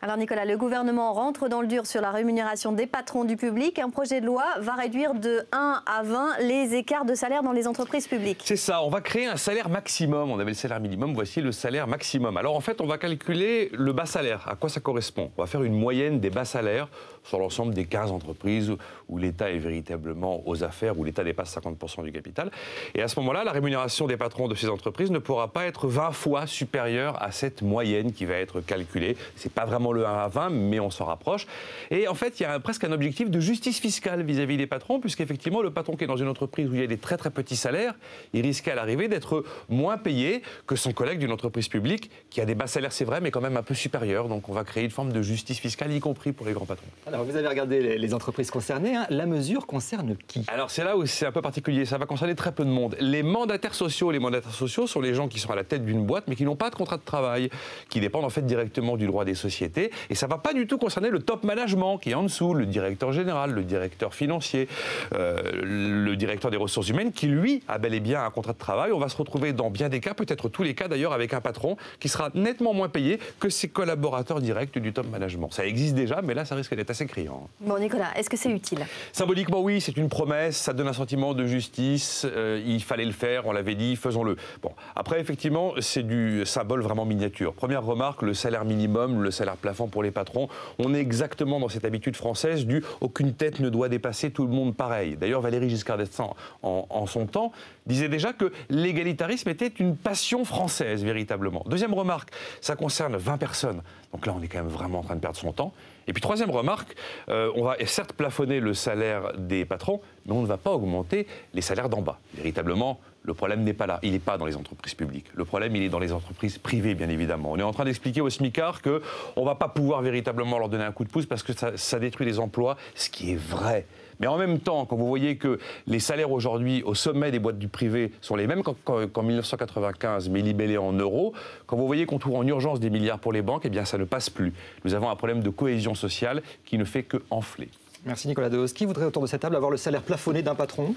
Alors Nicolas, le gouvernement rentre dans le dur sur la rémunération des patrons du public. Un projet de loi va réduire de 1 à 20 les écarts de salaire dans les entreprises publiques. C'est ça, on va créer un salaire maximum. On avait le salaire minimum, voici le salaire maximum. Alors en fait, on va calculer le bas salaire. À quoi ça correspond? On va faire une moyenne des bas salaires sur l'ensemble des 15 entreprises où l'État est véritablement aux affaires, où l'État dépasse 50% du capital. Et à ce moment-là, la rémunération des patrons de ces entreprises ne pourra pas être 20 fois supérieure à cette moyenne qui va être calculée. C'est pas vraiment le 1 à 20, mais on s'en rapproche. Et en fait, il y a presque un objectif de justice fiscale vis-à-vis des patrons, puisqu'effectivement, le patron qui est dans une entreprise où il y a des très très petits salaires, il risque à l'arrivée d'être moins payé que son collègue d'une entreprise publique qui a des bas salaires, c'est vrai, mais quand même un peu supérieurs. Donc on va créer une forme de justice fiscale, y compris pour les grands patrons. Alors vous avez regardé les entreprises concernées, hein. La mesure concerne qui? Alors c'est là où c'est un peu particulier, ça va concerner très peu de monde. Les mandataires sociaux sont les gens qui sont à la tête d'une boîte, mais qui n'ont pas de contrat de travail, qui dépendent en fait directement du droit des sociétés. Et ça ne va pas du tout concerner le top management qui est en dessous, le directeur général, le directeur financier, le directeur des ressources humaines qui, lui, a bel et bien un contrat de travail. On va se retrouver dans bien des cas, peut-être tous les cas d'ailleurs, avec un patron qui sera nettement moins payé que ses collaborateurs directs du top management. Ça existe déjà, mais là, ça risque d'être assez criant. Bon, Nicolas, est-ce que c'est utile? Symboliquement, oui, c'est une promesse, ça donne un sentiment de justice, il fallait le faire, on l'avait dit, faisons-le. Bon, après, effectivement, c'est du symbole vraiment miniature. Première remarque, le salaire minimum, le salaire plafond pour les patrons, on est exactement dans cette habitude française du « aucune tête ne doit dépasser tout le monde pareil ». D'ailleurs, Valéry Giscard d'Estaing, en son temps, disait déjà que l'égalitarisme était une passion française, véritablement. Deuxième remarque, ça concerne 20 personnes. Donc là, on est quand même vraiment en train de perdre son temps. Et puis troisième remarque, on va certes plafonner le salaire des patrons, mais on ne va pas augmenter les salaires d'en bas. Véritablement, le problème n'est pas là. Il n'est pas dans les entreprises publiques. Le problème, il est dans les entreprises privées, bien évidemment. On est en train d'expliquer aux smicards qu'on ne va pas pouvoir véritablement leur donner un coup de pouce parce que ça détruit les emplois, ce qui est vrai. Mais en même temps, quand vous voyez que les salaires aujourd'hui au sommet des boîtes du privé sont les mêmes qu'en 1995, mais libellés en euros, quand vous voyez qu'on trouve en urgence des milliards pour les banques, eh bien ça ne passe plus. Nous avons un problème de cohésion sociale qui ne fait que enfler. Merci Nicolas Dehaus. Qui voudrait autour de cette table avoir le salaire plafonné d'un patron ?